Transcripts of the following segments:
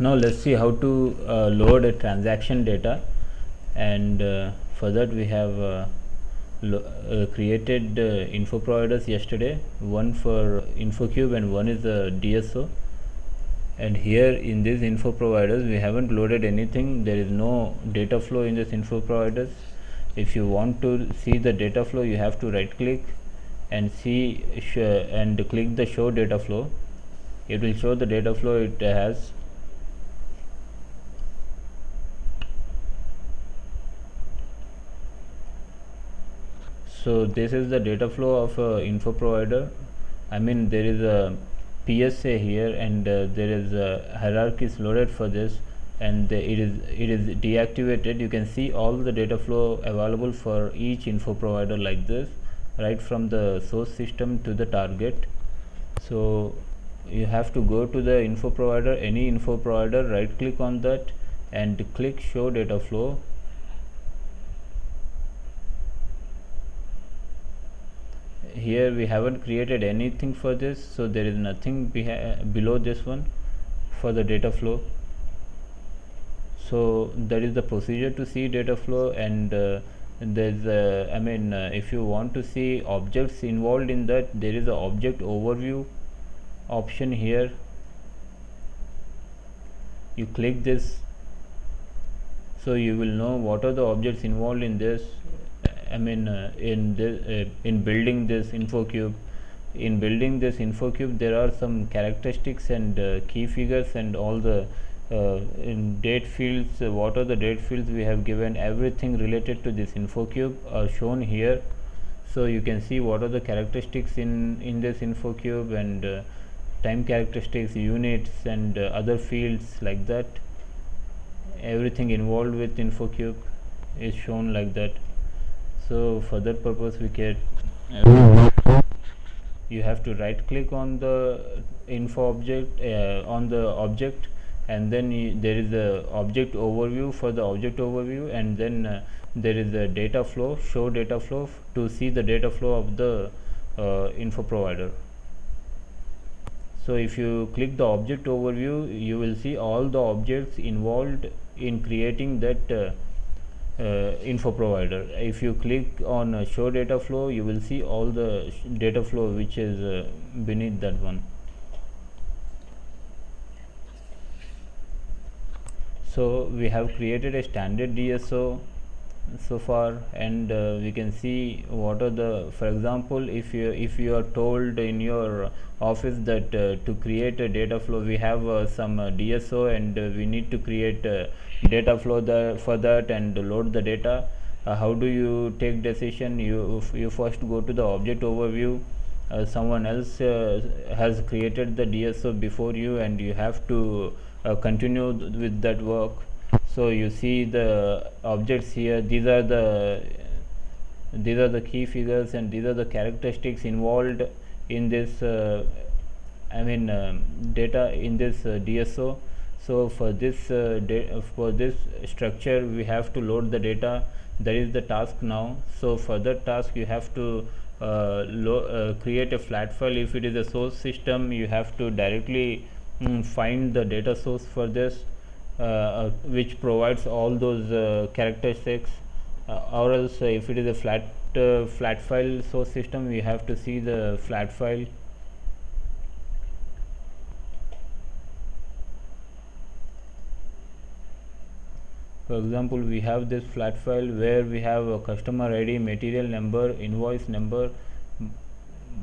Now let's see how to load a transaction data, and for that we have created info providers yesterday, one for InfoCube and one is the DSO. And here in these info providers we haven't loaded anything. There is no data flow in this info providers. If you want to see the data flow, you have to right click and see and click the show data flow. It will show the data flow it has. So this is the data flow of info provider. I mean, there is a PSA here, and there is hierarchies loaded for this, and it is deactivated. You can see all the data flow available for each info provider like this, right from the source system to the target. So you have to go to the info provider, any info provider, right click on that and click show data flow. Here we haven't created anything for this, so there is nothing below this one for the data flow. So that is the procedure to see data flow. And there's if you want to see objects involved in that, there is a object overview option here. You click this, so you will know what are the objects involved in this. In building this InfoCube. In building this InfoCube, there are some characteristics and key figures and all the in date fields. What are the date fields we have given? Everything related to this InfoCube are shown here. So you can see what are the characteristics in this InfoCube, and time characteristics, units, and other fields like that. Everything involved with InfoCube is shown like that. So for that purpose, we can you have to right click on the info object, on the object, and then there is a object overview for the object overview, and then there is a data flow, show data flow, to see the data flow of the info provider. So if you click the object overview, you will see all the objects involved in creating that info provider. If you click on show data flow, you will see all the data flow which is beneath that one. So we have created a standard DSO so far, and we can see what are the, for example, if you are told in your office that to create a data flow, we have some DSO, and we need to create data flow for that and load the data. How do you take decision? You first go to the object overview. Someone else has created the DSO before you, and you have to continue with that work. So you see the objects here. These are the key figures, and these are the characteristics involved in this data in this DSO. So for this structure, we have to load the data. That is the task now. So for that task, you have to create a flat file. If it is a source system, you have to directly find the data source for this, which provides all those characteristics, or else if it is a flat file source system, we have to see the flat file. For example, we have this flat file where we have a customer ID, material number, invoice number,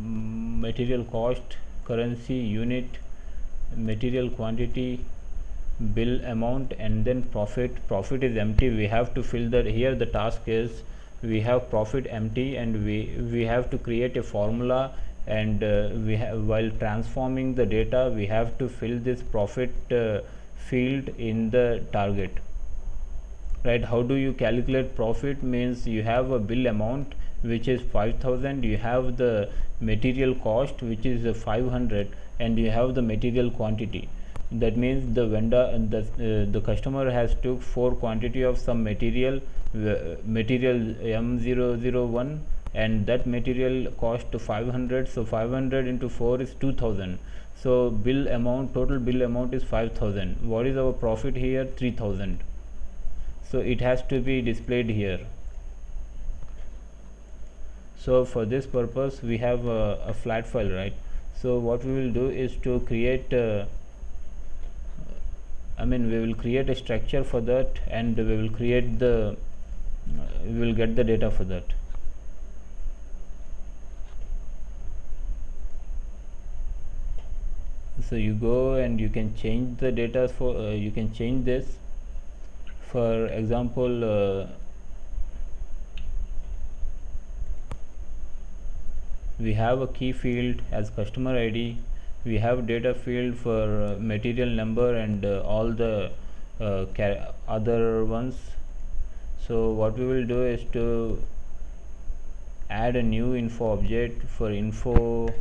material cost, currency, unit, material quantity, bill amount, and then profit. Profit is empty. We have to fill that. Here the task is we have profit empty, and we have to create a formula, and while transforming the data, we have to fill this profit field in the target. Right? How do you calculate profit? Means you have a bill amount which is 5,000, you have the material cost which is 500, and you have the material quantity. That means the vendor and the customer has took 4 quantity of some material M001, and that material cost 500. So 500 into 4 is 2000. So bill amount, total bill amount is 5000. What is our profit here? 3000. So it has to be displayed here. So for this purpose we have a flat file, right? So what we will do is to create we will create a structure for that, and we will create the we will get the data for that. So you go and you can change the data for you can change this. For example, we have a key field as customer ID, we have data field for material number and all the other ones. So what we will do is to add a new info object for invoice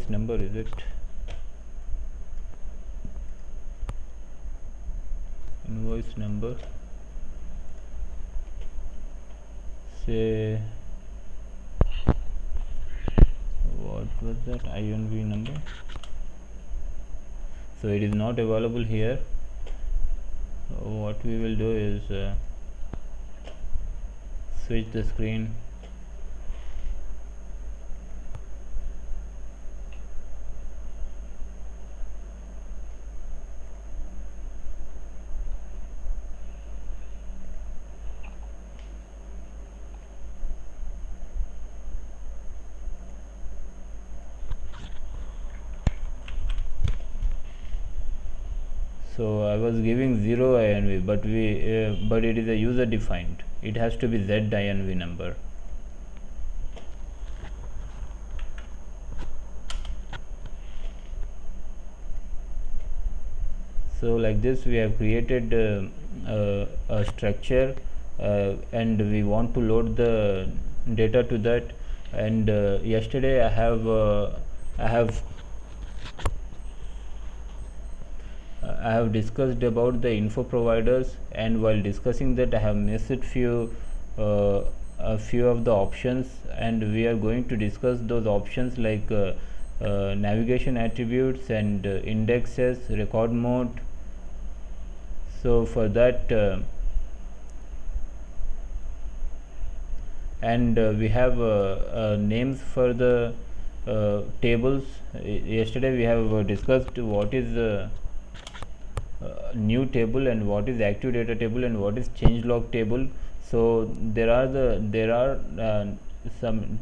number, is it invoice number, say what was that, INV number. So it is not available here. So what we will do is switch the screen. So I was giving 0 INV, but it is a user defined. It has to be Z INV number. So like this we have created a structure, and we want to load the data to that. And yesterday I have discussed about the info providers, and while discussing that I have missed a few of the options, and we are going to discuss those options like navigation attributes and indexes, record mode. So for that and we have names for the tables. Yesterday we have discussed what is new table and what is active data table and what is change log table. So there are some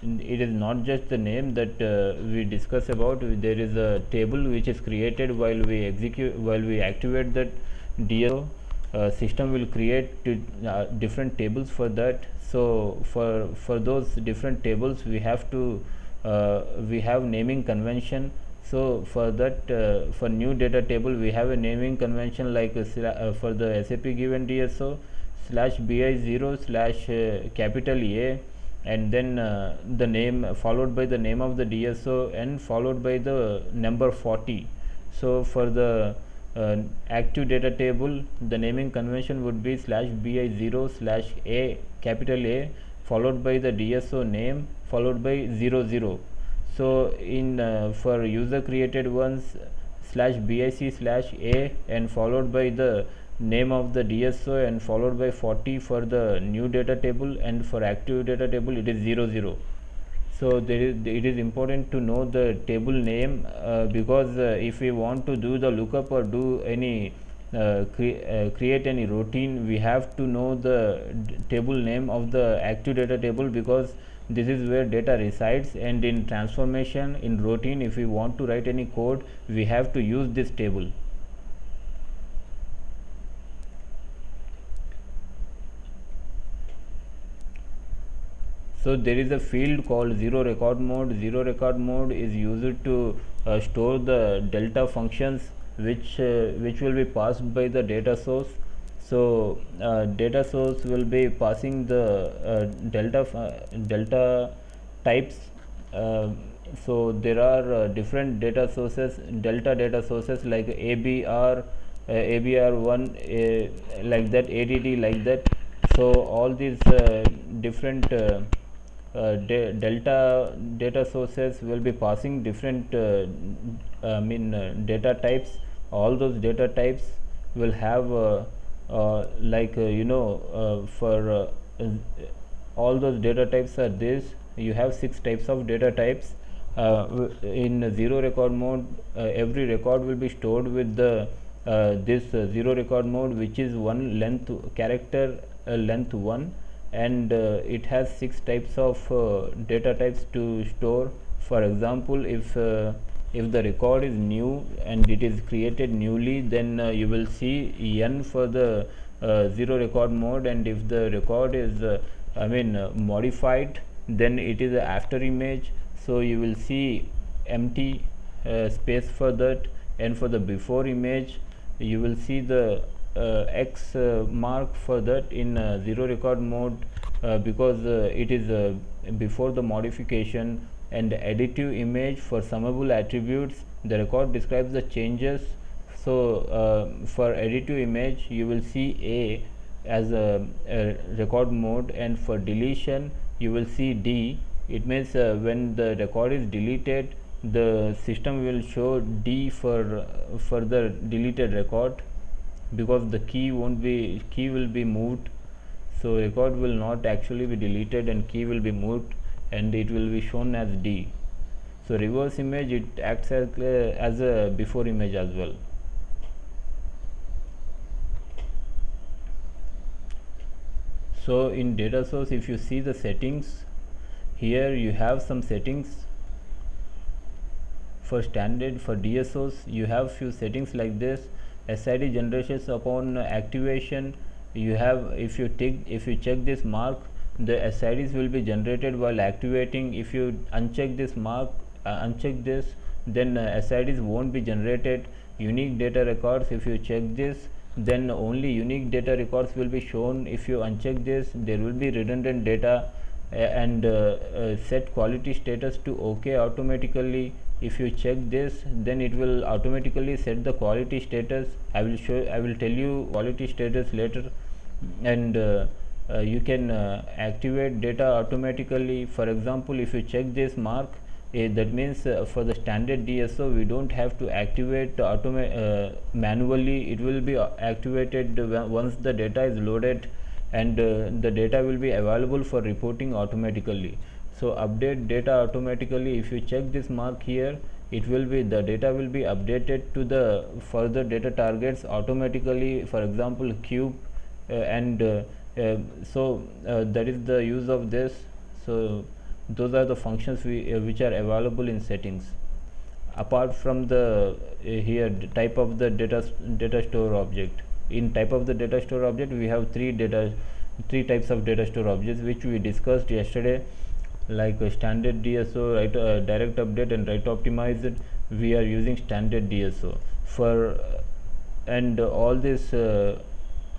it is not just the name that we discuss about. There is a table which is created while we activate that DSO. System will create different tables for that. So for those different tables we have naming convention. So for that for new data table we have a naming convention like for the SAP given DSO /BI0 / capital A, and then the name followed by the name of the DSO and followed by the number 40. So for the active data table the naming convention would be /BI0 / A capital A followed by the DSO name followed by 00. So in for user created ones /BIC /A and followed by the name of the DSO and followed by 40 for the new data table, and for active data table it is 00. So it is important to know the table name because if we want to do the lookup or do any create any routine, we have to know the table name of the active data table, because this is where data resides, and in transformation, in routine, if we want to write any code, we have to use this table. So there is a field called zero record mode. Zero record mode is used to store the delta functions which will be passed by the data source. So data source will be passing the delta types. So there are different data sources, delta data sources like ABR, ABR1 like that, ADD like that. So all these different delta data sources will be passing different data types. All those data types will have for all those data types are this. You have 6 types of data types. In zero record mode, every record will be stored with the this zero record mode, which is one length character length 1, and it has 6 types of data types to store. For example, if the record is new and it is created newly, then you will see n for the zero record mode, and if the record is modified, then it is a after image, so you will see empty space for that. And for the before image, you will see the X mark for that in zero record mode, because it is before the modification. And additive image for summable attributes, the record describes the changes. So for additive image, you will see A as a record mode, and for deletion you will see D. It means when the record is deleted, the system will show D for the deleted record, because the key will be moved. So record will not actually be deleted, and key will be moved, and it will be shown as D. So reverse image, it acts as a before image as well. So in data source, if you see the settings, here you have some settings. For standard, for DSOs, you have few settings like this. SID generations upon activation, you have, if you check this mark, the SIDs will be generated while activating. If you uncheck this mark, uncheck this, then SIDs won't be generated. Unique data records, if you check this, then only unique data records will be shown. If you uncheck this, there will be redundant data. And set quality status to OK automatically. If you check this, then it will automatically set the quality status. I will tell you quality status later. And you can activate data automatically. For example, if you check this mark, that means for the standard DSO, we don't have to activate manually. It will be activated once the data is loaded, and the data will be available for reporting automatically. So update data automatically. If you check this mark here, it will be, the data will be updated to the further data targets automatically. For example, cube, that is the use of this. So those are the functions which are available in settings. Apart from the here type of the data store object, in type of the data store object, we have three types of data store objects, which we discussed yesterday, like standard DSO, direct update, and write optimized. We are using standard DSO for and all these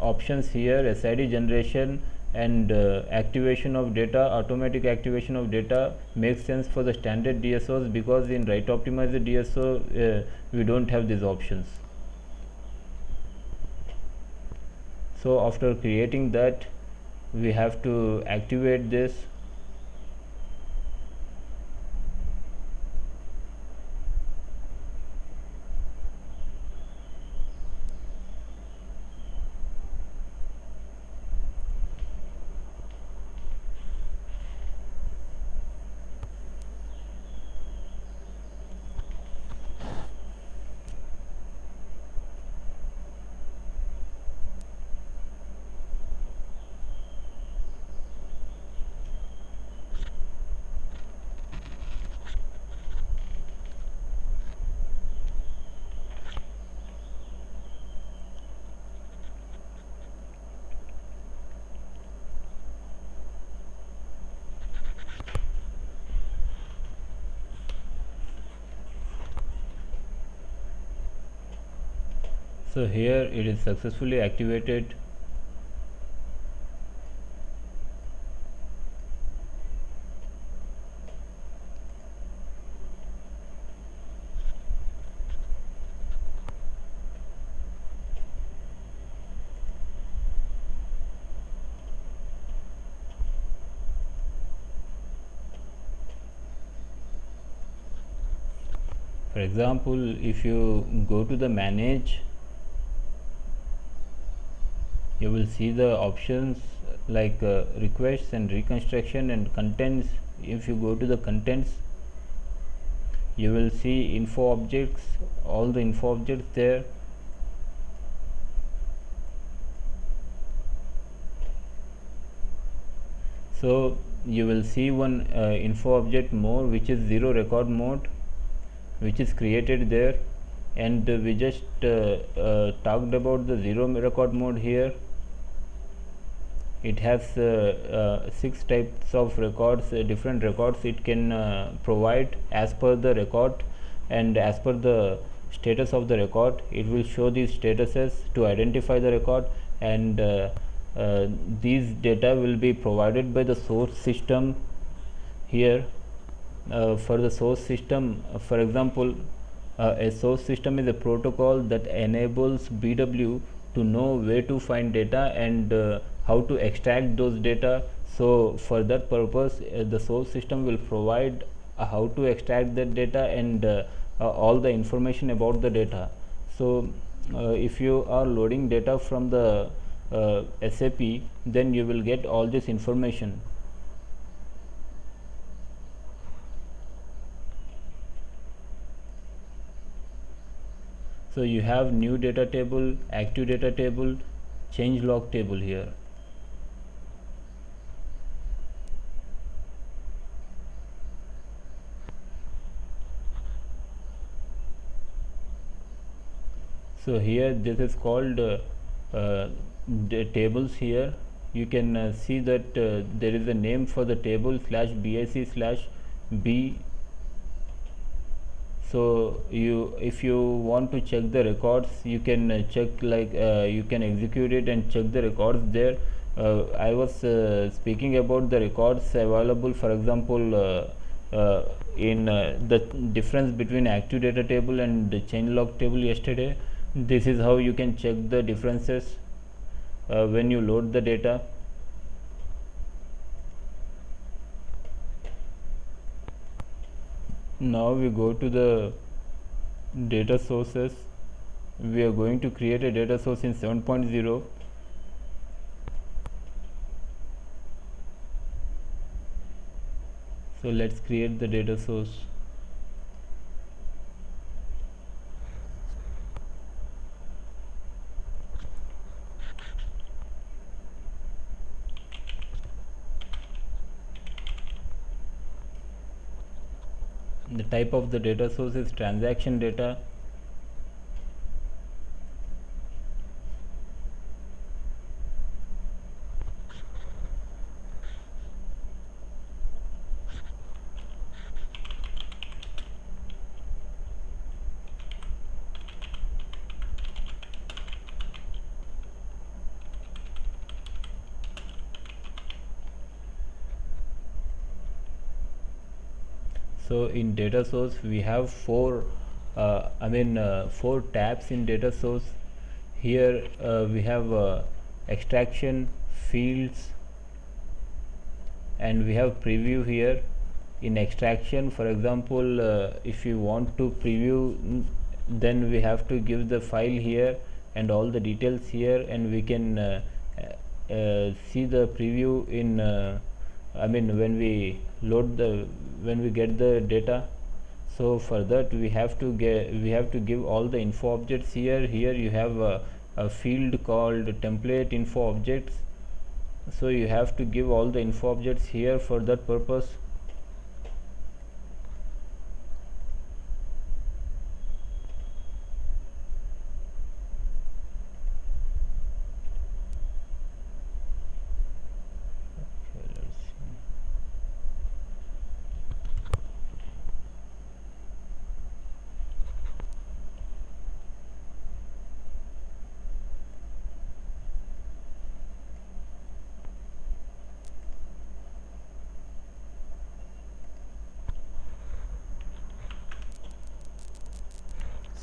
options here, SID generation and activation of data, automatic activation of data, makes sense for the standard DSOs, because in write optimized DSO we don't have these options. So after creating that, we have to activate this. So here it is successfully activated. For example, if you go to the manage, you will see the options like requests and reconstruction and contents. If you go to the contents, you will see info objects, all the info objects there. So you will see one info object more, which is zero record mode, which is created there, and we just talked about the zero record mode here. It has 6 types of records, different records it can provide as per the record, and as per the status of the record it will show these statuses to identify the record, and these data will be provided by the source system here. For the source system, for example, a source system is a protocol that enables BW to know where to find data and how to extract those data. So for that purpose, the source system will provide how to extract that data and all the information about the data. So if you are loading data from the SAP, then you will get all this information. So you have new data table, active data table, change log table here. So here this is called the tables. Here you can see that there is a name for the table /BIC/B. So if you want to check the records, you can check, like you can execute it and check the records there. I was speaking about the records available, for example, in the difference between active data table and the change log table yesterday. This is how you can check the differences when you load the data. Now we go to the data sources. We are going to create a data source in 7.0. So let's create the data source. The type of the data source is transaction data. So in data source we have four tabs in data source. Here we have extraction, fields, and we have preview here. In extraction, for example, if you want to preview, then we have to give the file here and all the details here, and we can see the preview in when we get the data. So for that we have to give all the info objects here. Here you have a field called template info objects, so you have to give all the info objects here for that purpose.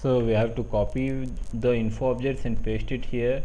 So we have to copy the info objects and paste it here.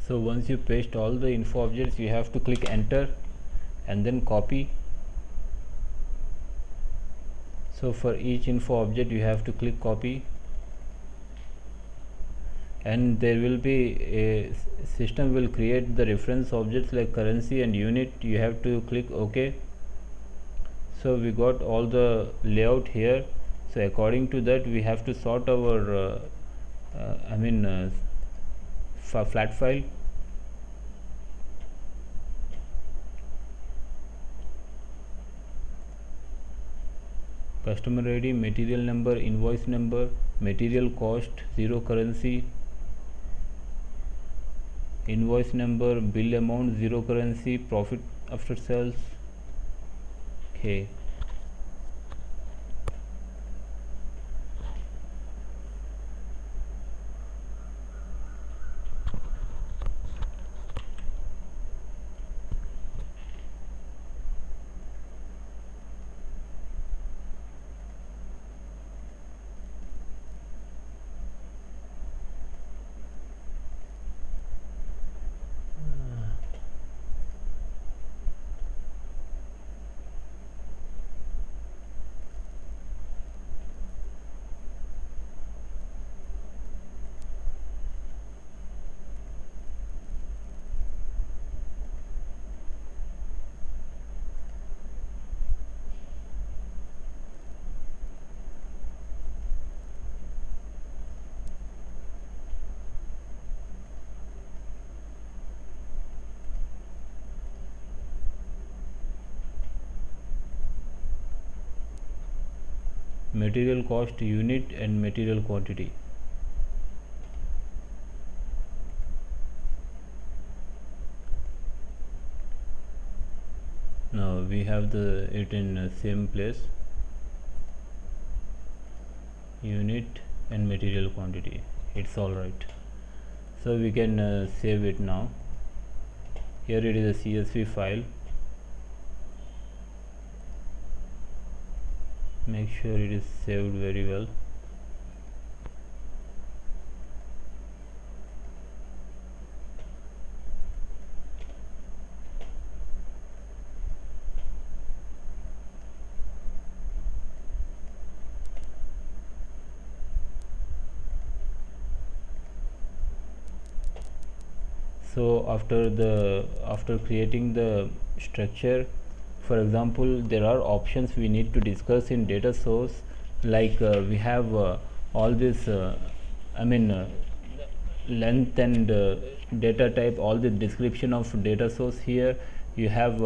So once you paste all the info objects, you have to click enter and then copy. So for each info object you have to click copy, and there will be a system will create the reference objects like currency and unit. You have to click OK. So we got all the layout here. So according to that we have to sort our flat file. Customer ID, material number, invoice number, material cost, 0 currency, invoice number, bill amount, 0 currency, profit after sales. Okay. Material cost, unit and material quantity. Now we have it in same place, unit and material quantity. It's all right. So we can save it now. Here it is a CSV file. Make sure it is saved very well. So after creating the structure, for example, there are options we need to discuss in data source, like we have all this length and data type, all the description of data source. Here you have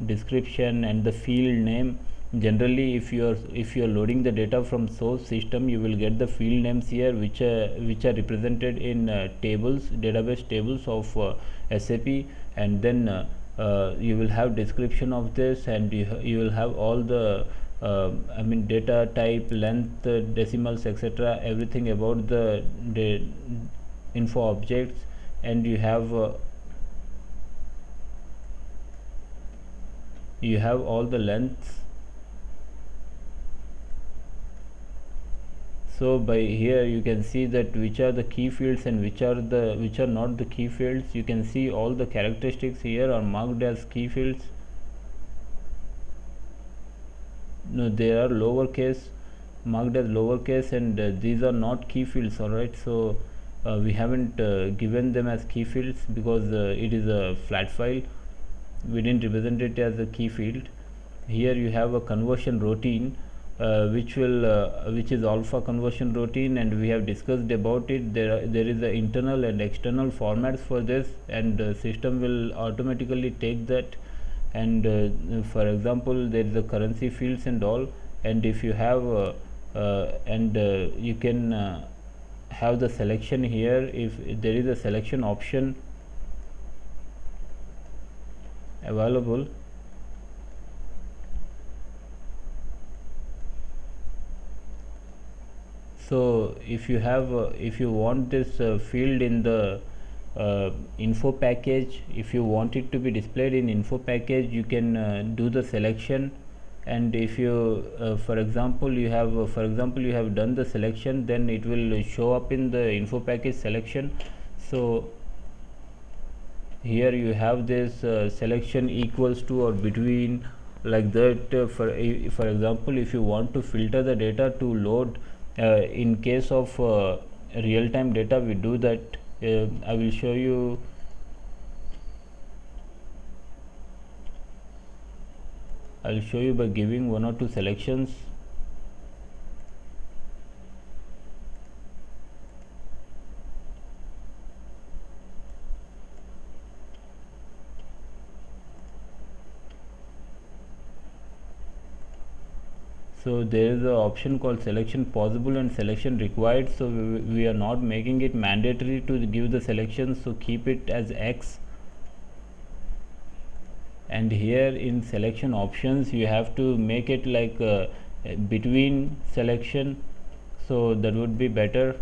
description and the field name. Generally if you are loading the data from source system, you will get the field names here, which are represented in database tables of SAP, and then you will have description of this, and you will have all the data type, length, decimals, etc., everything about the info objects. And you have all the lengths. So by here you can see that which are the key fields and which are not the key fields. You can see all the characteristics here are marked as key fields. No, they are lowercase, marked as lowercase, and these are not key fields. All right, so we haven't given them as key fields because it is a flat file. We didn't represent it as a key field. Here you have a conversion routine, which is alpha conversion routine, and we have discussed about it. There is the internal and external formats for this, and system will automatically take that. And for example, there is a currency fields and all, and if you have you can have the selection here. If there is a selection option available, so if you want this field in the info package, if you want it to be displayed in info package, you can do the selection. And if you for example you have done the selection, then it will show up in the info package selection. So here you have this selection equals to or between, like that. For example, if you want to filter the data to load, in case of real-time data, we do that. I will show you. I'll show you by giving one or two selections. So there is an option called selection possible and selection required. So we are not making it mandatory to give the selection, so keep it as X. And here in selection options you have to make it like between selection, so that would be better.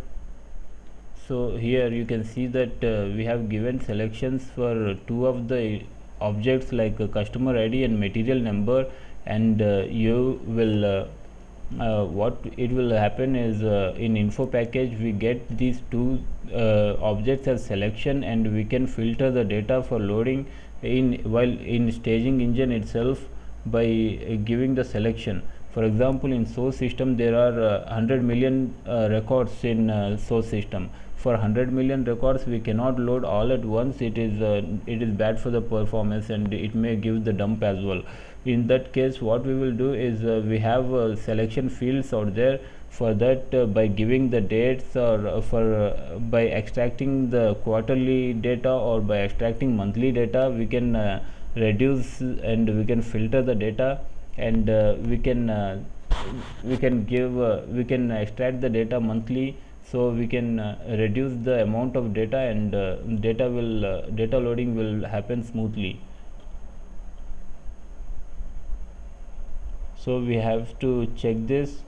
So here you can see that we have given selections for two of the objects, like customer ID and material number, and you will what it will happen is, in info package we get these two objects as selection, and we can filter the data for loading while in staging engine itself by giving the selection. For example, in source system there are 100 million records in source system. For 100 million records we cannot load all at once. It is bad for the performance, and it may give the dump as well. In that case, what we will do is, we have selection fields out there. For that, by giving the dates, or by extracting the quarterly data or by extracting monthly data, we can reduce and we can filter the data, and we can extract the data monthly, so we can reduce the amount of data, and data loading will happen smoothly. So we have to check this.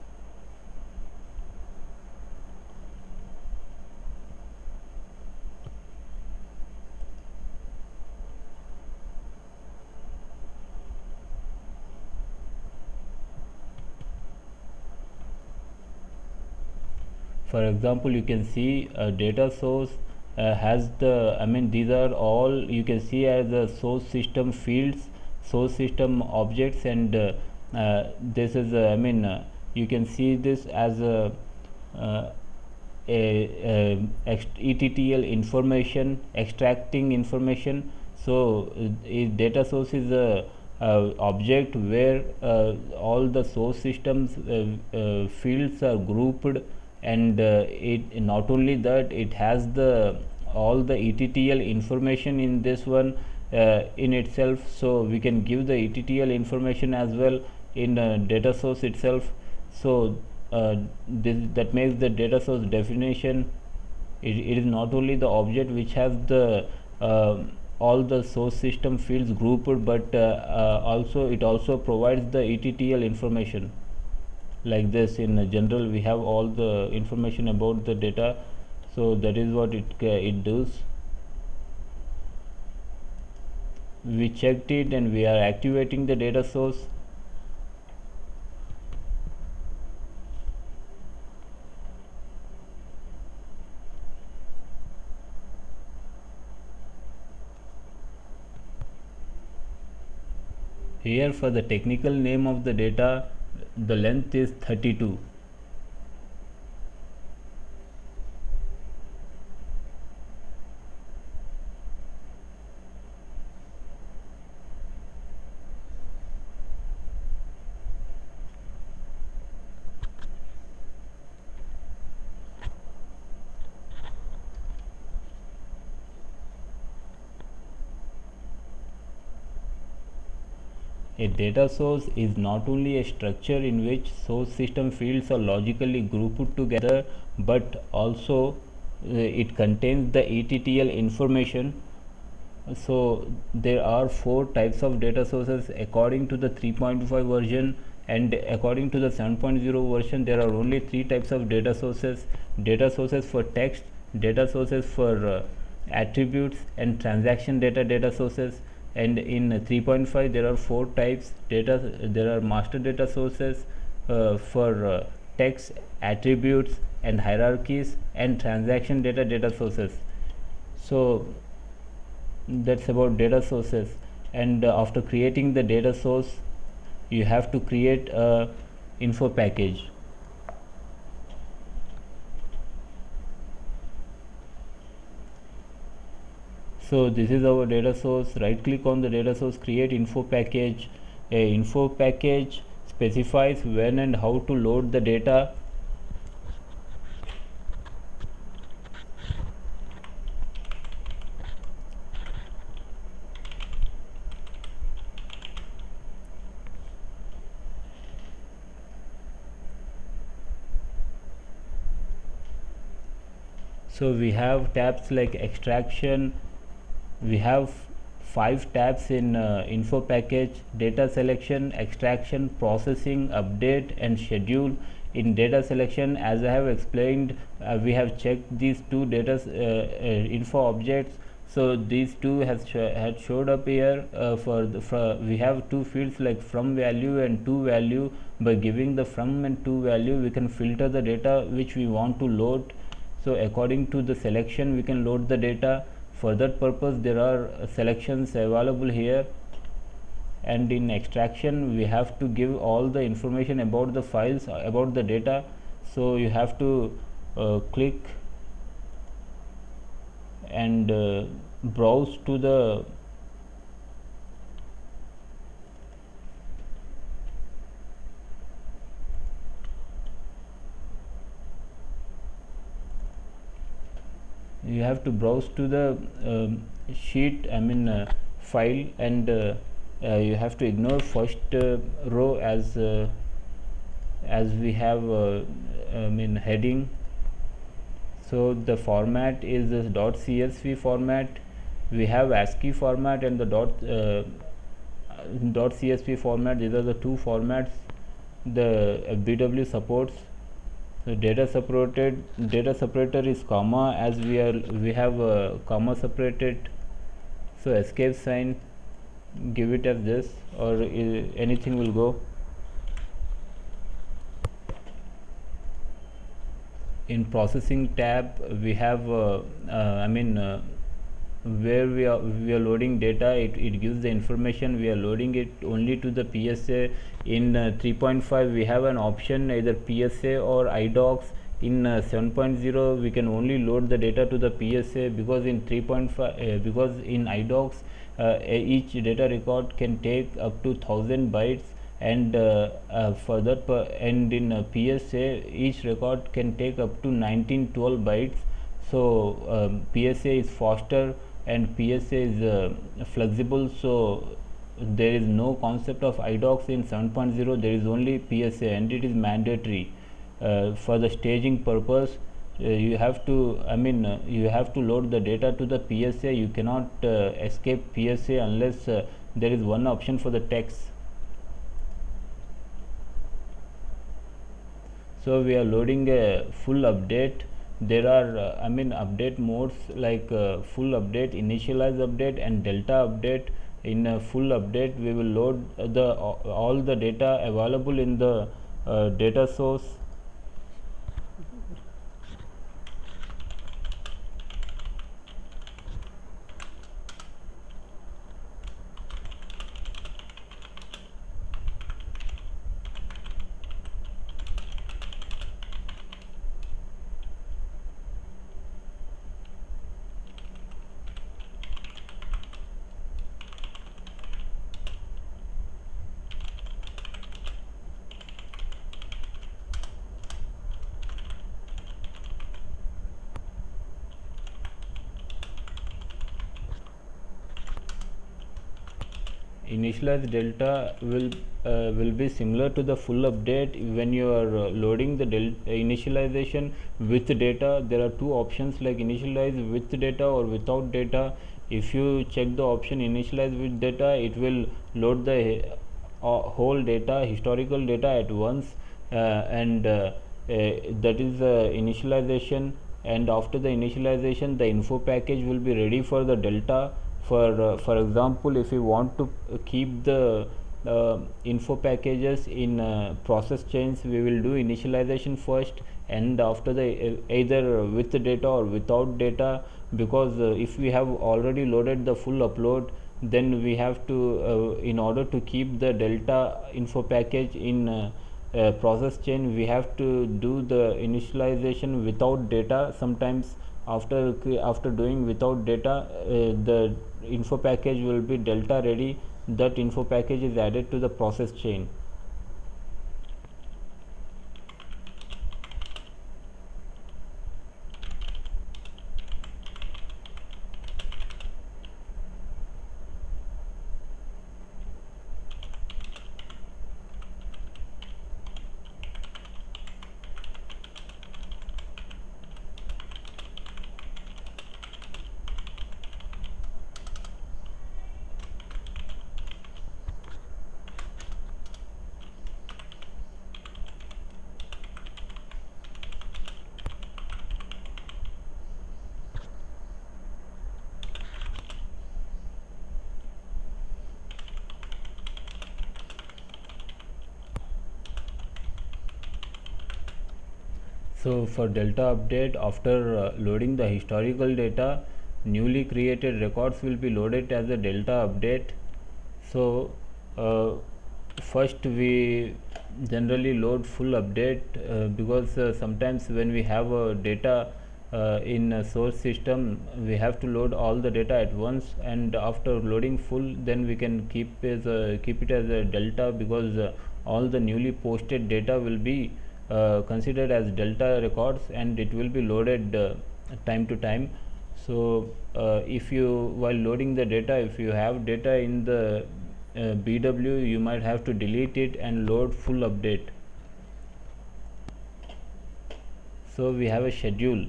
For example, you can see a data source has these are all you can see as the source system fields, source system objects, and this is you can see this as ETTL information, extracting information. So data source is a object where all the source systems fields are grouped, and it not only that, it has all the ETTL information in this one in itself. So we can give the ETTL information as well in data source itself. So that makes the data source definition. It is not only the object which has the all the source system fields grouped, but it also provides the ETTL information. Like this, in general we have all the information about the data, so that is what it does. We checked it, and we are activating the data source. Here, for the technical name of the data, the length is 32. A data source is not only a structure in which source system fields are logically grouped together, but also it contains the ETTL information. So there are 4 types of data sources according to the 3.5 version, and according to the 7.0 version there are only 3 types of data sources: data sources for text, data sources for attributes, and transaction data sources. And in 3.5 there are 4 types. There are master data sources for text, attributes, and hierarchies, and transaction data sources. So that's about data sources. And after creating the data source, you have to create a info package. So this is our data source. Right click on the data source, create info package. A info package specifies when and how to load the data. So we have tabs like extraction. We have 5 tabs in info package: data selection, extraction, processing, update, and schedule. In data selection, as I have explained, we have checked these two data info objects. So these two had showed up here. We have two fields like from value and to value. By giving the from and to value, we can filter the data which we want to load. So according to the selection, we can load the data. For that purpose, there are selections available here. And in extraction, we have to give all the information about the files, about the data. So you have to click and browse to the you have to browse to the sheet, file, and you have to ignore first row as we have heading. So the format is this .csv format. We have ASCII format and the .csv format. These are the two formats the BW supports. So data separator is comma, as we have comma separated. So escape sign, give it as this, or anything will go. In processing tab, we have where we are loading data. It gives the information. We are loading it only to the PSA. In 3.5 we have an option either PSA or idocs. In 7.0 we can only load the data to the PSA, because in 3.5 because in idocs each data record can take up to 1000 bytes, and and in PSA each record can take up to 1912 bytes. So PSA is faster and PSA is flexible. So there is no concept of idocs in 7.0. There is only PSA, and it is mandatory for the staging purpose. You have to load the data to the PSA. You cannot escape PSA unless there is one option for the text. So we are loading a full update. There are update modes like full update, initialize update, and delta update. In a full update, we will load all the data available in the data source. Initialize delta will be similar to the full update. When you are loading the initialization with data, there are two options like initialize with data or without data. If you check the option initialize with data, it will load the whole data, historical data at once, and that is initialization. And after the initialization, the info package will be ready for the delta. For example, if you want to keep the info packages in process chains, we will do initialization first, and after the either with the data or without data, because if we have already loaded the full upload, then we have to in order to keep the delta info package in process chain, we have to do the initialization without data. Sometimes after doing without data, the info package will be delta ready. That info package is added to the process chain. So for delta update, after loading the historical data, newly created records will be loaded as a delta update. So first we generally load full update, because sometimes when we have data in a source system, we have to load all the data at once, and after loading full, then we can keep it as a delta, because all the newly posted data will be considered as delta records, and it will be loaded time to time. So if you, while loading the data, if you have data in the BW, you might have to delete it and load full update. So we have a schedule.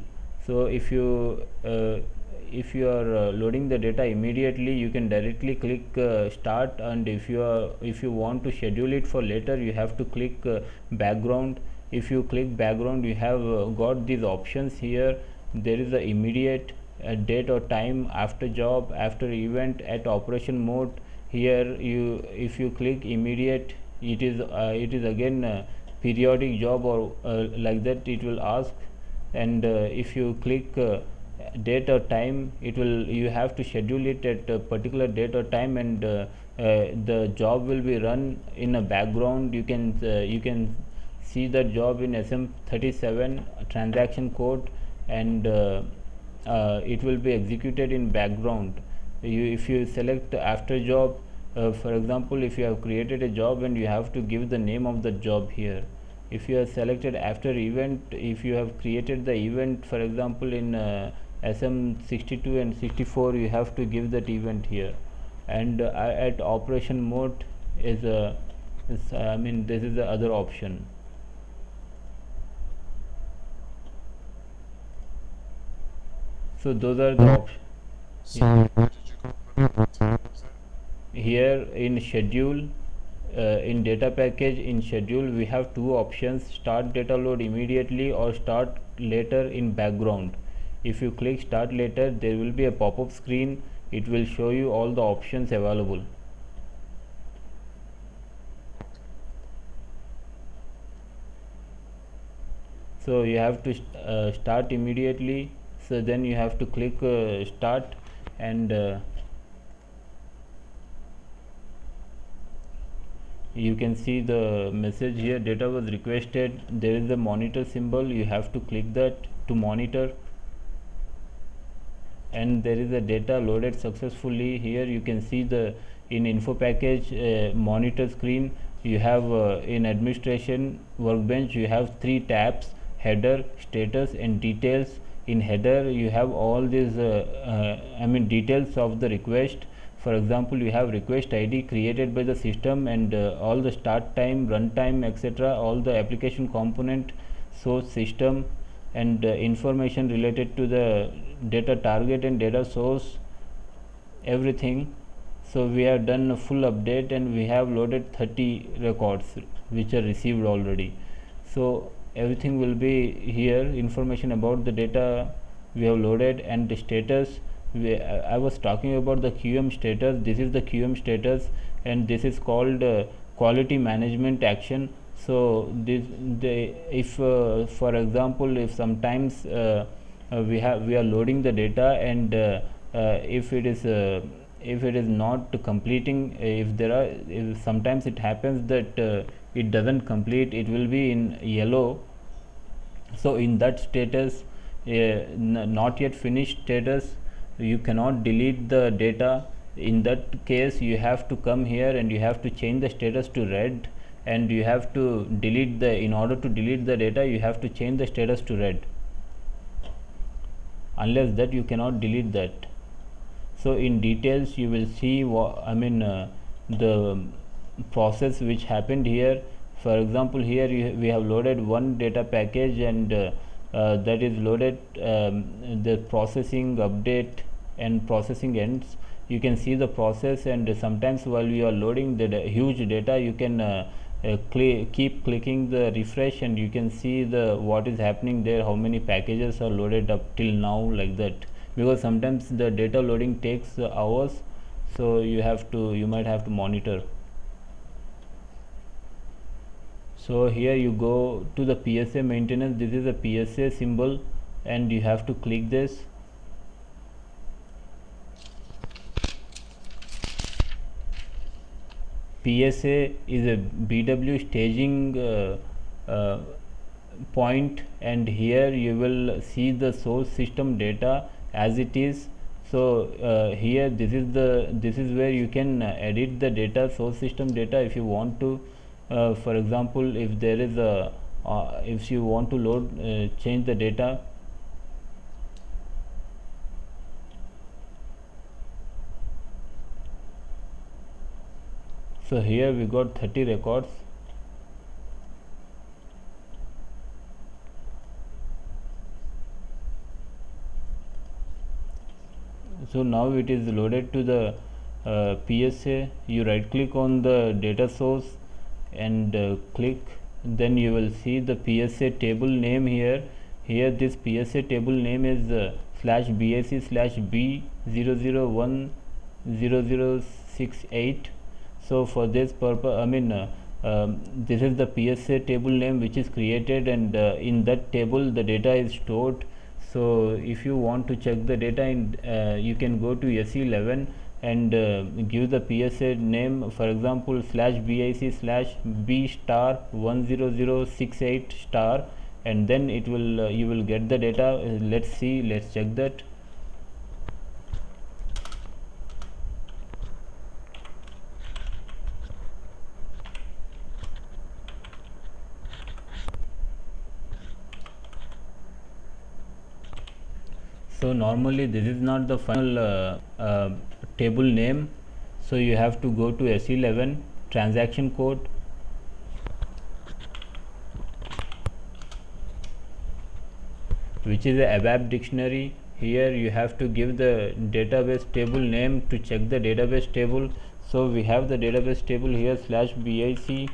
So if you are loading the data immediately, you can directly click start, and if you want to schedule it for later, you have to click background. If you click background, you have got these options here. There is a immediate, date or time, after job, after event, at operation mode. Here if you click immediate, it is again periodic job, or like that it will ask. And if you click date or time, you have to schedule it at a particular date or time, and the job will be run in a background. You can see that job in SM37 transaction code, and it will be executed in background. If you select after job, for example, if you have created a job and you have to give the name of the job here. If you have selected after event, if you have created the event, for example, in SM62 and 64, you have to give that event here. And at operation mode is this is the other option. So those are the options. Sorry, where did you go? What time was it? Here in schedule, in data package, in schedule, we have two options: start data load immediately or start later in background. If you click start later, there will be a pop-up screen. It will show you all the options available. So you have to start immediately. So then you have to click start, and you can see the message here: data was requested. There is a monitor symbol, you have to click that to monitor, and there is a data loaded successfully. Here you can see the in info package monitor screen. You have in administration workbench, you have three tabs: header, status, and details. In header, you have all these details of the request. For example, you have request ID created by the system, and all the start time, run time, etc., all the application component, source, system, and information related to the data target and data source, everything. So we have done a full update, and we have loaded 30 records which are received already. So everything will be here. Information about the data we have loaded, and the status. I was talking about the QM status. This is the QM status. and this is called quality management action. So this the if for example, if sometimes we are loading the data, and if it is not completing, if there are if sometimes it happens that it doesn't complete, it will be in yellow. So in that status, not yet finished status, you cannot delete the data. In that case, you have to come here and you have to change the status to red, and you have to delete the in order to delete the data, you have to change the status to red. Unless that, you cannot delete that. So in details you will see the process which happened here. For example, here we have loaded one data package, and that is loaded. The processing update and processing ends, you can see the process, and sometimes while you are loading the huge data, you can keep clicking the refresh, and you can see the what is happening there, how many packages are loaded up till now, like that. Because sometimes the data loading takes hours, so you might have to monitor. So here you go to the PSA maintenance. This is a PSA symbol, and you have to click this. PSA is a BW staging point, and here you will see the source system data as it is. So here this is where you can edit the data, source system data, if you want to. For example, if there is a if you want to load change the data, so here we got 30 records. So now it is loaded to the PSA. You right click on the data source and click, then you will see the PSA table name here. Here this PSA table name is /BAC/B0010068. So for this purpose, this is the PSA table name which is created, and in that table the data is stored. So if you want to check the data in, you can go to SE11 and give the PSA name, for example /BAC/B*10068*, and then it will you will get the data. Let's check that. So normally this is not the final table name, so you have to go to S11 transaction code, which is a ABAP dictionary. Here you have to give the database table name to check the database table. So we have the database table here /BAC/B*,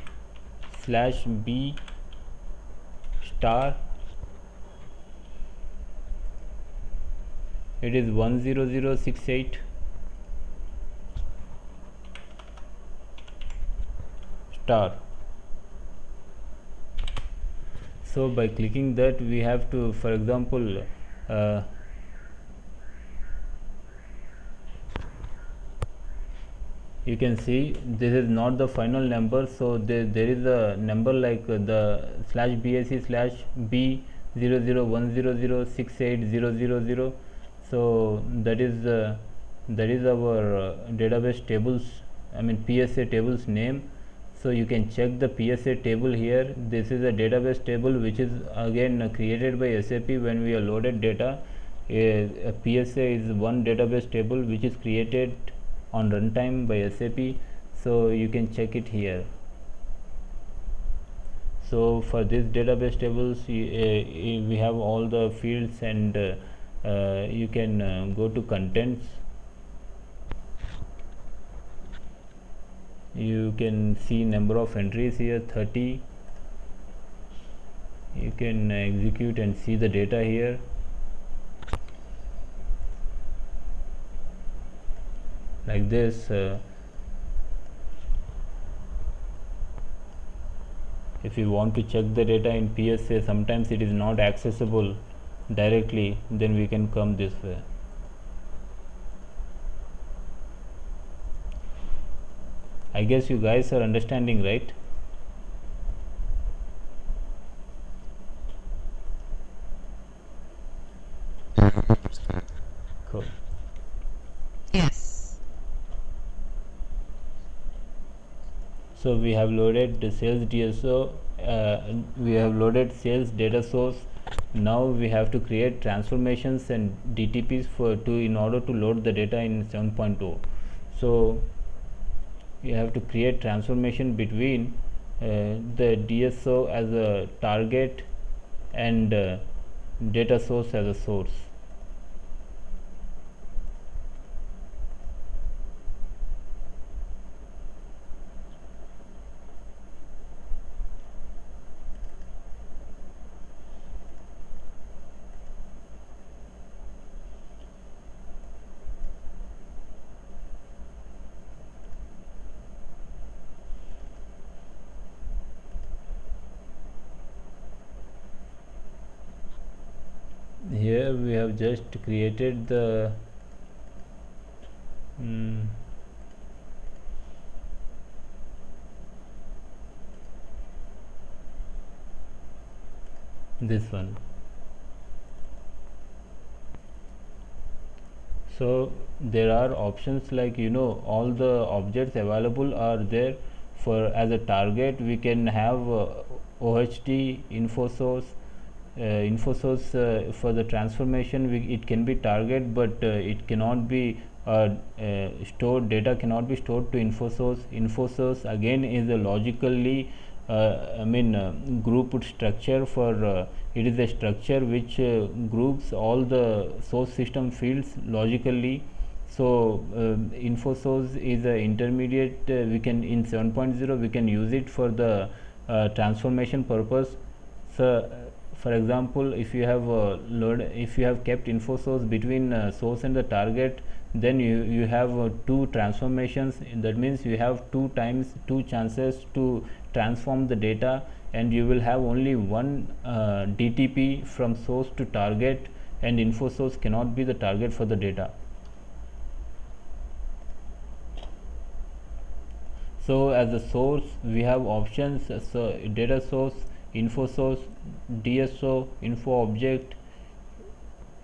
it is 10068 star. So by clicking that, we have to, for example, you can see this is not the final number, so there is a number like the /BAC/B001006800. So that is our database tables, PSA tables name. So you can check the PSA table here. This is a database table which is again created by SAP when we are loaded data. A PSA is one database table which is created on runtime by SAP. So you can check it here. So for this database tables, we have all the fields, and you can go to contents. You can see number of entries here, 30. You can execute and see the data here. Like this. If you want to check the data in PSA, sometimes it is not accessible directly, then we can come this way. I guess you guys are understanding, right? Yeah, I understand. Cool. Yes. So we have loaded the sales DSO, we have loaded sales data source. Now we have to create transformations and DTPs in order to load the data in 7.0. So you have to create transformation between the DSO as a target and data source as a source. Here we have just created the this one. So there are options like, all the objects available are there. For as a target, we can have OHT info source for the transformation. It can be target, but it cannot be stored. Data cannot be stored to info source. Info source again is a logically grouped structure. For it is a structure which groups all the source system fields logically. So info source is a intermediate. We can in 7.0 we can use it for the transformation purpose. So for example, if you have kept info source between source and the target, then you have two transformations. That means you have two chances to transform the data, and you will have only one DTP from source to target, and info source cannot be the target for the data. So as a source we have options. So data source, info source, DSO, info object,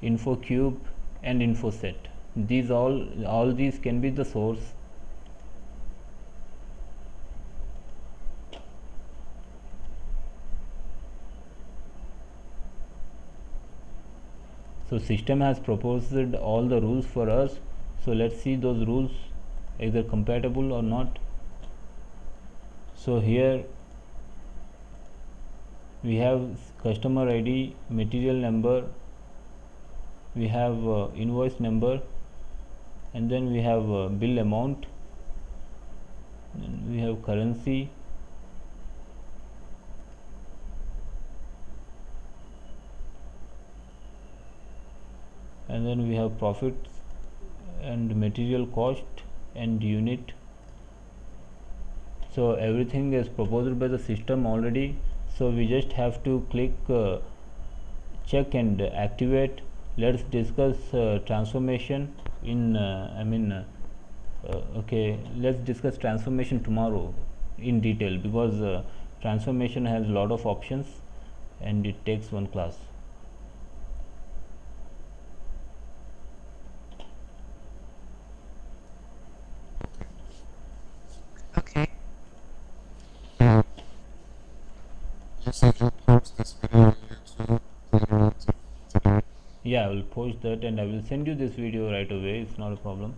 info cube, and info set. These all these can be the source. So system has proposed all the rules for us. So let's see those rules either compatible or not. So here we have customer ID, material number, we have invoice number, and then we have bill amount, then we have currency, and then we have profits and material cost and unit. So everything is proposed by the system already. So we just have to click check and activate. Let's discuss transformation in okay, let's discuss transformation tomorrow in detail, because transformation has a lot of options and it takes one class. Okay. You said you'll post this video on YouTube later on today. Yeah, I will post that and I will send you this video right away. It's not a problem,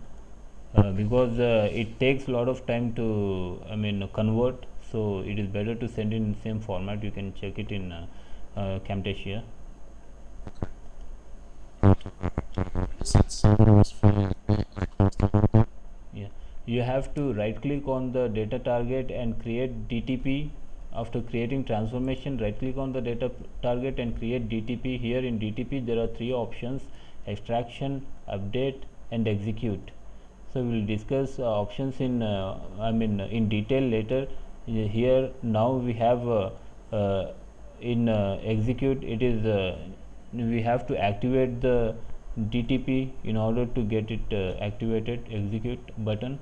because it takes a lot of time to convert. So it is better to send in same format. You can check it in Camtasia. You said server was free. I closed a little bit. Yeah, you have to right click on the data target and create DTP. After creating transformation, right click on the data target and create DTP. Here in DTP there are three options: extraction, update, and execute. So we will discuss options in in detail later. Here now we have uh, in execute, it is we have to activate the DTP in order to get it activated, execute button.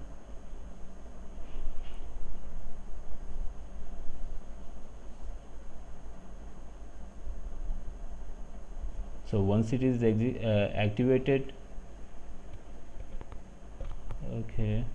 So once it is activated, okay,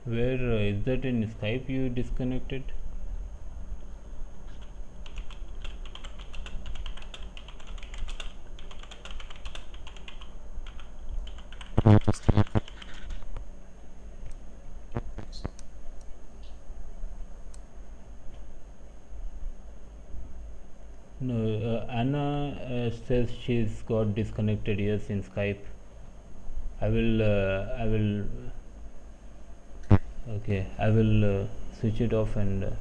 where is that in Skype you disconnected? I disconnected. Don't think so. No, Anna says she's got disconnected, yes, in Skype. I will, okay, I will switch it off and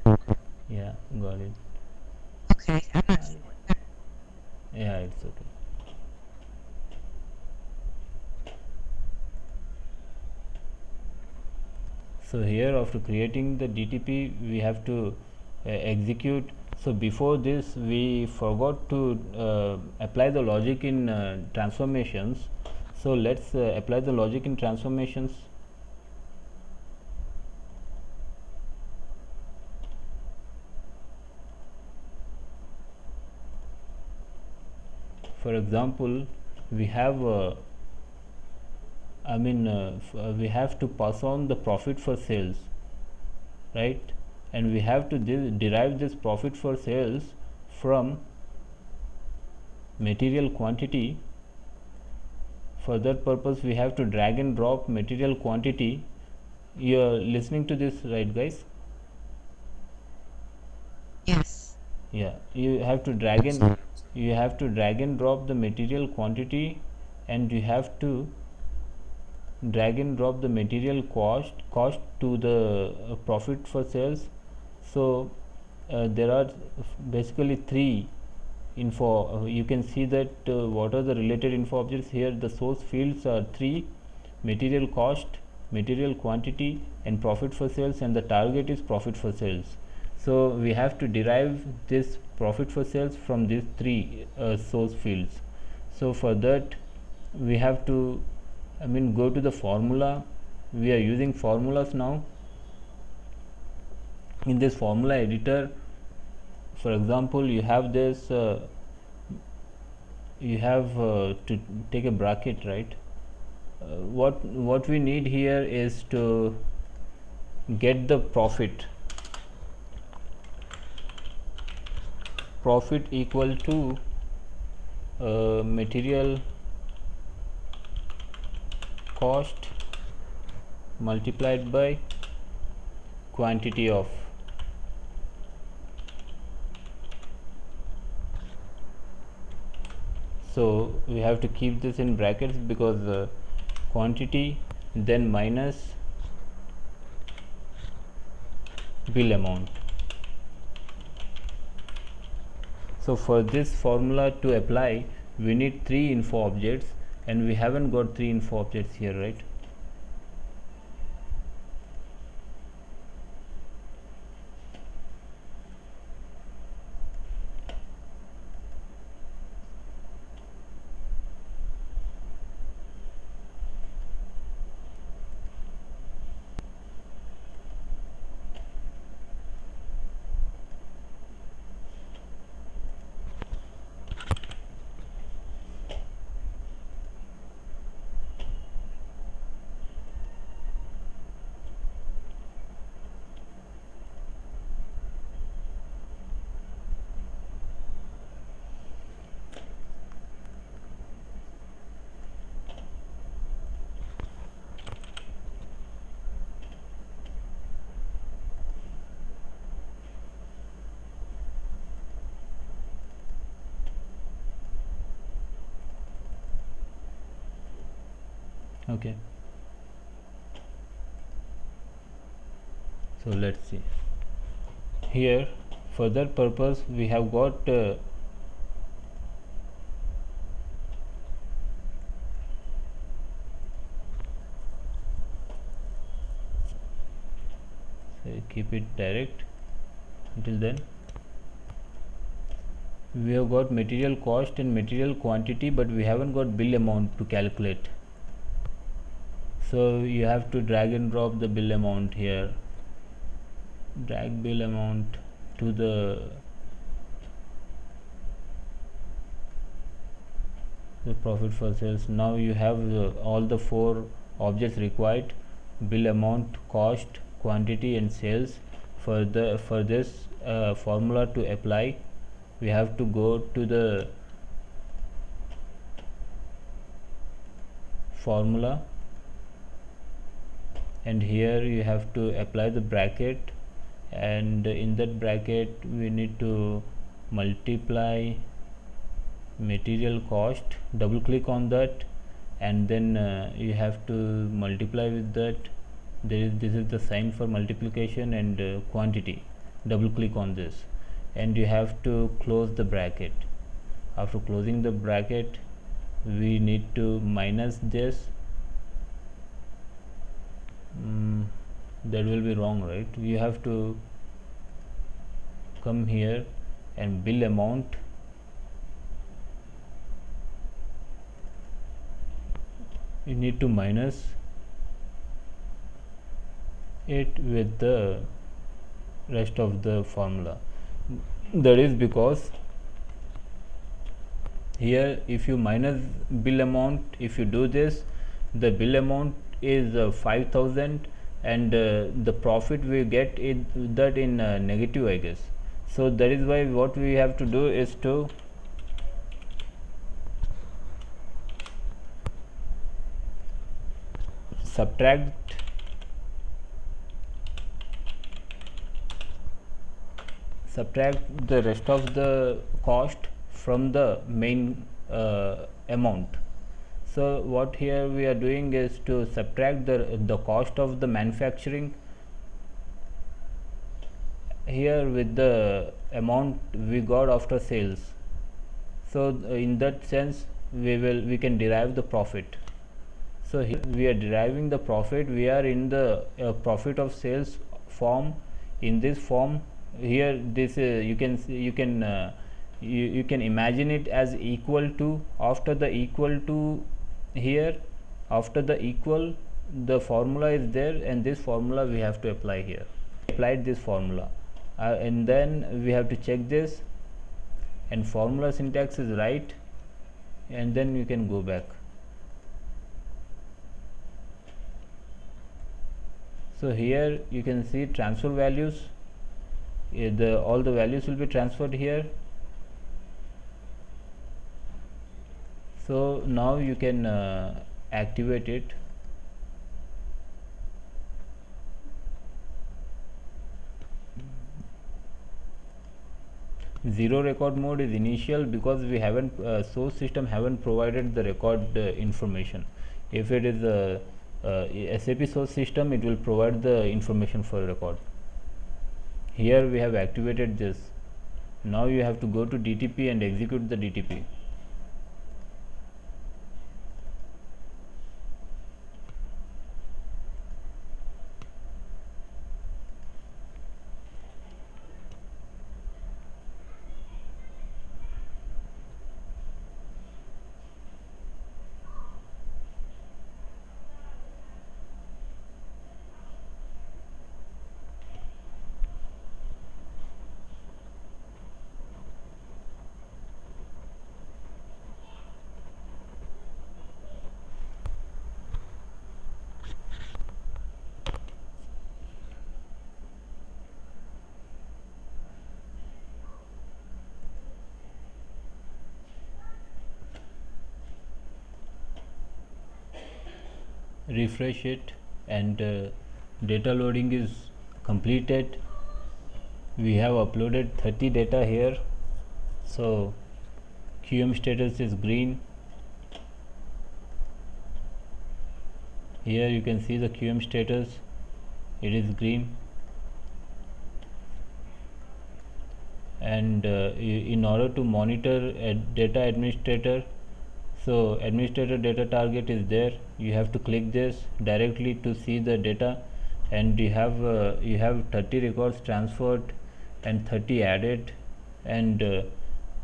Okay. yeah, got it. Okay, I'm not sure. Yeah, it's okay. So here, after creating the DTP, we have to execute. So before this, we forgot to apply the logic in transformations. So let's apply the logic in transformations. For example, we have we have to pass on the profit for sales, right? And we have to derive this profit for sales from material quantity. For that purpose, we have to drag and drop material quantity. You are listening to this, right, guys? Yes. Yeah, you have to drag and drop the material quantity, and you have to drag and drop the material cost to the profit for sales. So there are basically three info. You can see that what are the related info objects here. The source fields are three: material cost, material quantity, and profit for sales, and the target is profit for sales. So we have to derive this profit for sales from these three source fields. So for that, we have to go to the formula. We are using formulas now. In this formula editor, for example, you have this you have to take a bracket, right? What we need here is to get the profit equal to material cost multiplied by quantity of. So we have to keep this in brackets because quantity then minus bill amount. So for this formula to apply, we need three info objects, and we haven't got three info objects here, right? Okay, so let's see here. For that purpose we have got so keep it direct. Until then we have got material cost and material quantity, but we haven't got bill amount to calculate. So you have to drag and drop the bill amount here. Drag bill amount to the profit for sales. Now you have all the four objects required: bill amount, cost, quantity and sales. For this formula to apply, we have to go to the formula, and here you have to apply the bracket, and in that bracket we need to multiply material cost. Double click on that, and then you have to multiply with that. This is the sign for multiplication, and quantity. Double click on this, and you have to close the bracket. After closing the bracket, we need to minus this. That will be wrong, right? You have to come here and bill amount, you need to minus it with the rest of the formula. That is because here if you minus bill amount, if you do this, the bill amount is 5000, and the profit we get is that in negative, I guess. So that is why what we have to do is to subtract the rest of the cost from the main amount. So what here we are doing is to subtract the cost of the manufacturing here with the amount we got after sales. So in that sense we can derive the profit. So here we are deriving the profit. We are in the profit of sales form. In this form here, this you can imagine it as equal to. After the equal to, here after the equal, the formula is there, and this formula we have to apply here. Applied this formula, and then we have to check this, and formula syntax is right, and then you can go back. So here you can see transfer values. All the values will be transferred here. So now you can activate it. Zero record mode is initial because we haven't source system haven't provided the record information. If it is a SAP source system, it will provide the information for record. Here we have activated this. Now you have to go to DTP and execute the DTP. Refresh it, and data loading is completed. We have uploaded 30 data here. So QM status is green. Here you can see the QM status, it is green. And in order to monitor a data administrator, so administrator data target is there, you have to click this directly to see the data. And you have 30 records transferred and 30 added. And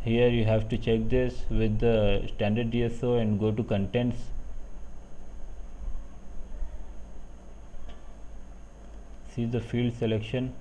here you have to check this with the standard DSO and go to contents. See the field selection.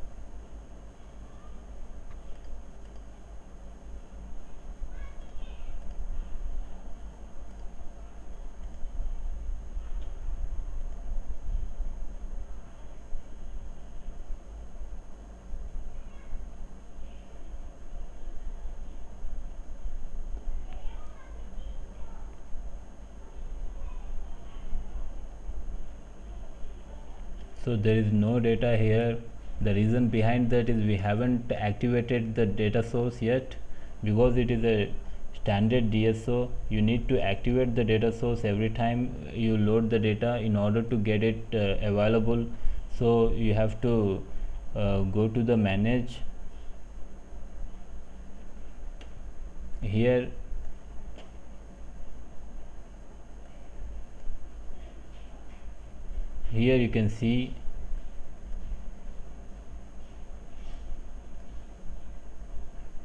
So there is no data here. The reason behind that is we haven't activated the data source yet, because it is a standard DSO. You need to activate the data source every time you load the data in order to get it available. So you have to go to the manage. Here you can see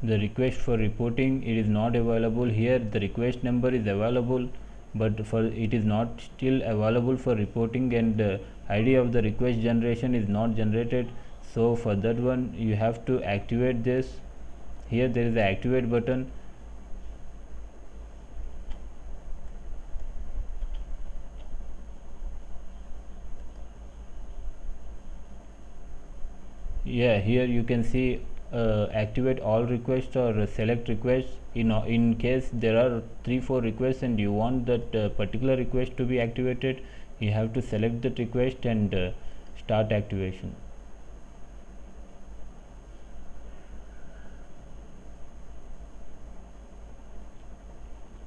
the request for reporting, it is not available here. The request number is available, but for it is not still available for reporting, and ID of the request generation is not generated. So for that one you have to activate this. Here there is the activate button. Yeah, here you can see activate all requests or select requests. In case there are 3-4 requests and you want that particular request to be activated, you have to select that request and start activation.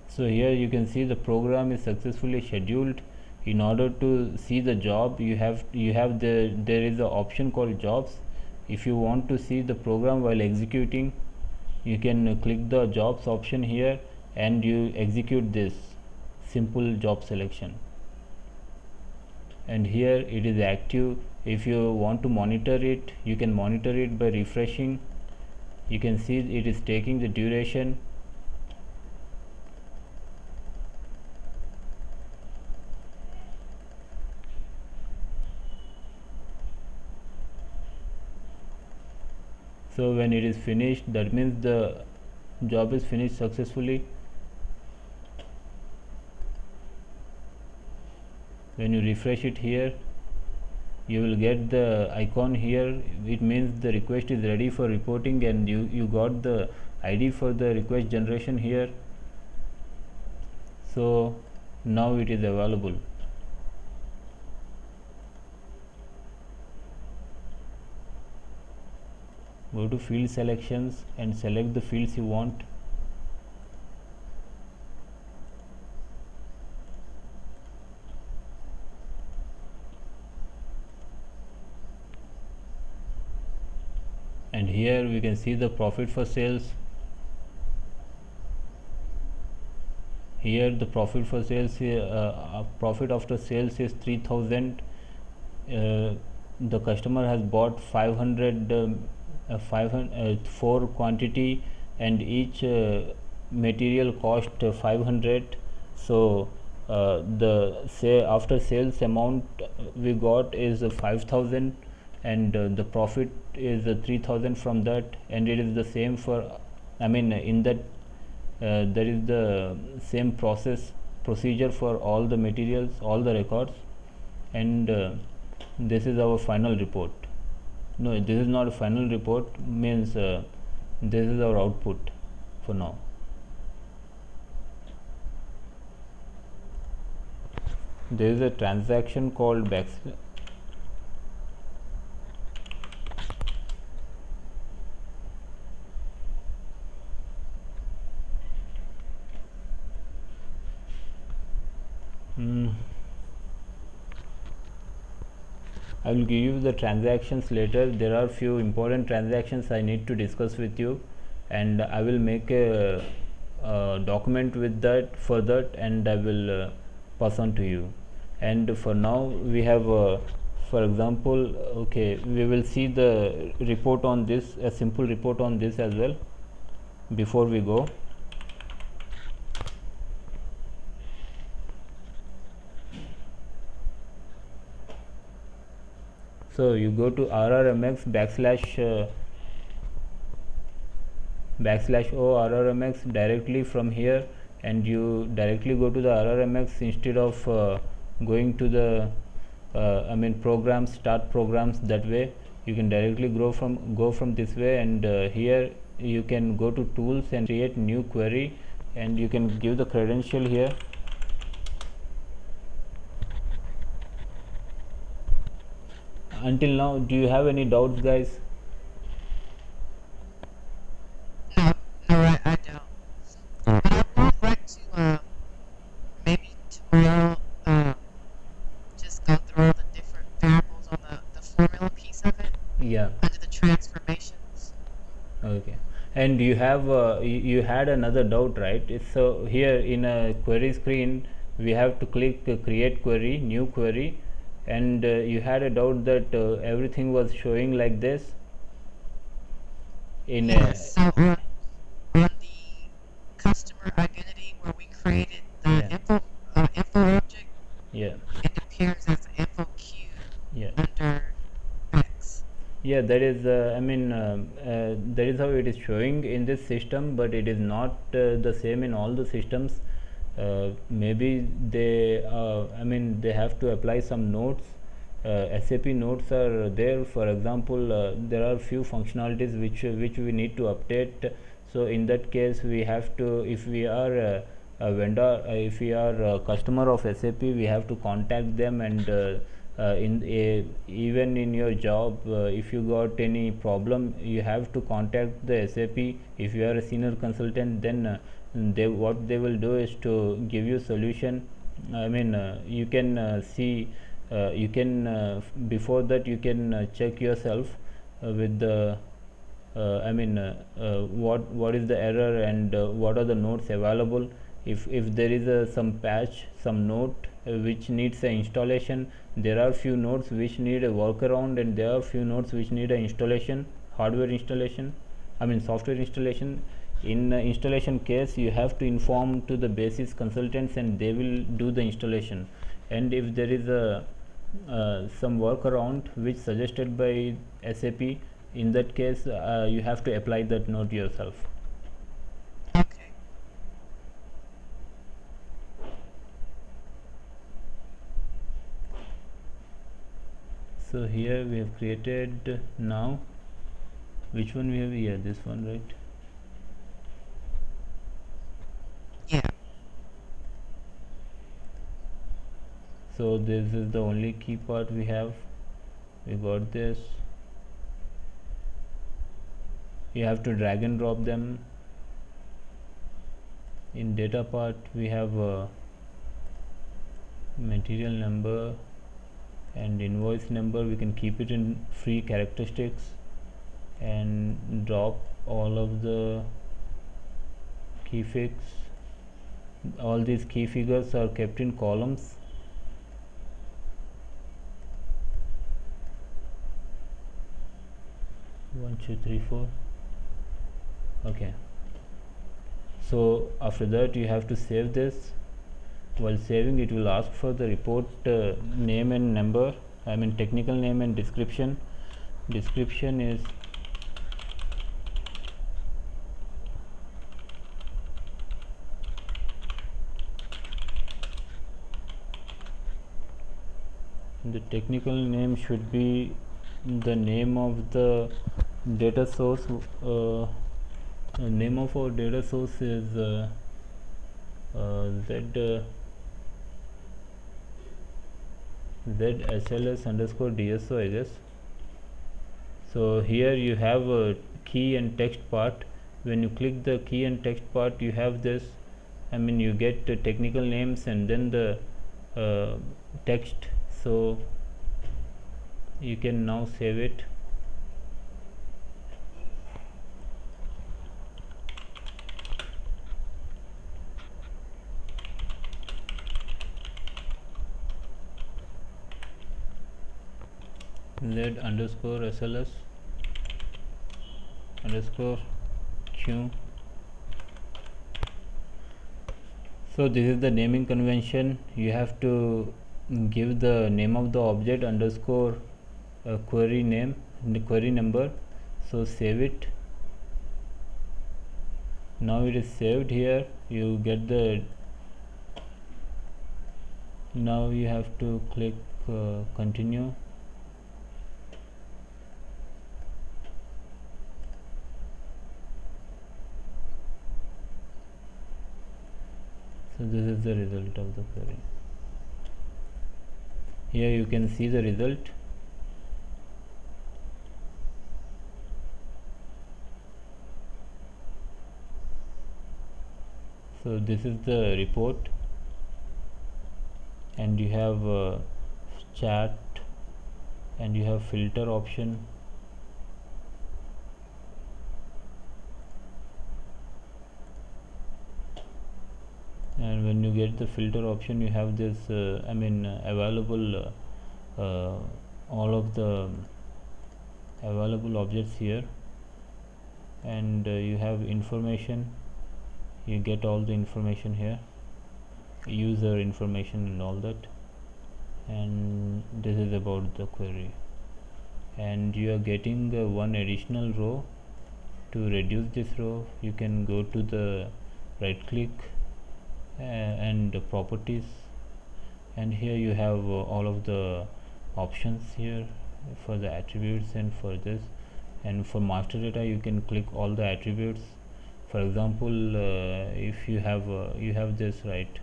So here you can see the program is successfully scheduled. In order to see the job, there is an option called jobs. If you want to see the program while executing, you can click the jobs option here and you execute this simple job selection. And here it is active. If you want to monitor it, you can monitor it by refreshing. You can see it is taking the duration. So when it is finished, that means the job is finished successfully. When you refresh it here, you will get the icon here. It means the request is ready for reporting, and you got the ID for the request generation here. So now it is available. Go to field selections and select the fields you want. And here we can see the profit for sales. Here the profit for sales, profit after sales is 3000. The customer has bought 4 quantity, and each material cost 500. So the after sales amount we got is 5000, and the profit is 3000 from that. And it is the same for, in that there is the same procedure for all the materials, all the records. And this is our final report. No, this is not a final report, means this is our output for now. There is a transaction called I will give you the transactions later. There are few important transactions I need to discuss with you, and I will make a document with that for that, and I will pass on to you. And for now we have for example, okay, we will see the report on this, a simple report on this as well before we go. So you go to rrmx backslash o rrmx directly from here, and you directly go to the rrmx instead of going to the programs, start programs. That way you can directly go from this way, and here you can go to tools and create new query, and you can give the credential here. Until now, do you have any doubts, guys? No, no, I don't. But I would like to maybe tomorrow just go through all the different variables on the formula piece of it Yeah. under the transformations. Okay. And you have you had another doubt, right? So here in a query screen we have to click create query, new query, and you had a doubt that everything was showing like this in Yes, so on the customer identity where we created the yeah, info object, yeah, it appears as an info queue yeah. under X. Yeah, that is that is how it is showing in this system, but it is not the same in all the systems. Maybe they they have to apply some nodes. SAP nodes are there. For example, there are few functionalities which we need to update. So in that case we have to, if we are a vendor, if we are a customer of SAP, we have to contact them, and even in your job, if you got any problem, you have to contact the SAP. If you are a senior consultant, then what they will do is to give you solution. You can see, you can before that you can check yourself with the what is the error, and what are the nodes available. If there is some patch, some node which needs a installation, there are few nodes which need a workaround, and there are few nodes which need a installation, hardware installation, software installation. In installation case, you have to inform to the basis consultants, and they will do the installation. And if there is a some workaround which suggested by SAP, in that case you have to apply that node yourself. Okay. So here we have created, now which one we have here, this one, right? Yeah. So this is the only key part we have. We got this. You have to drag and drop them. In data part we have material number and invoice number. We can keep it in free characteristics and drop all of the key fix. All these key figures are kept in columns. One, two, three, four. Okay, so after that you have to save this. While saving, it will ask for the report name and number, technical name and description. Description is the technical name should be the name of the data source. Name of our data source is ZSLS underscore DSO, I guess. So here you have a key and text part. When you click the key and text part, you have this, you get technical names and then the text. So You can now save it. Z underscore SLS underscore Q. So this is the naming convention. You have to give the name of the object underscore query name, query number. So save it. Now it is saved here. You get the, now you have to click continue. So this is the result of the query. Here you can see the result. So this is the report, and you have chat, and you have filter option. And when you get the filter option, you have this available all of the available objects here, and you have information. You get all the information here, user information and all that, and this is about the query. And you are getting one additional row. To reduce this row, you can go to the right click and properties, and here you have all of the options here for the attributes and for this. And for master data, you can click all the attributes. For example, if you have this, right,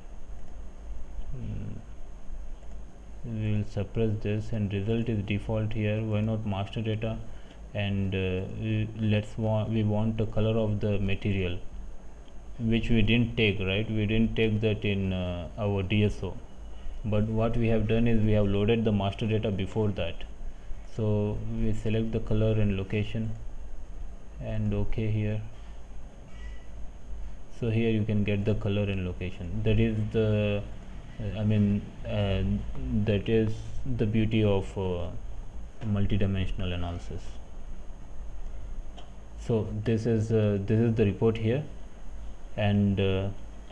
we will suppress this, and result is default here. Why not master data? And we want the color of the material, which we didn't take, right? We didn't take that in our DSO, but what we have done is we have loaded the master data before that. So we select the color and location, and OK here. So here you can get the color and location. That is the that is the beauty of multidimensional analysis. So this is the report here, and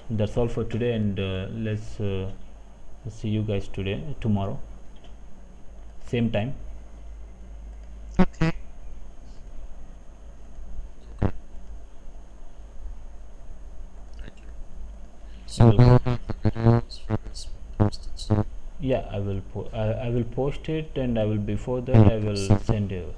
that's all for today. And let's see you guys tomorrow, same time. Okay. Thank you. So Welcome. we'll have the videos for this posted soon. Yeah, I will post it, and I will, before that I will send you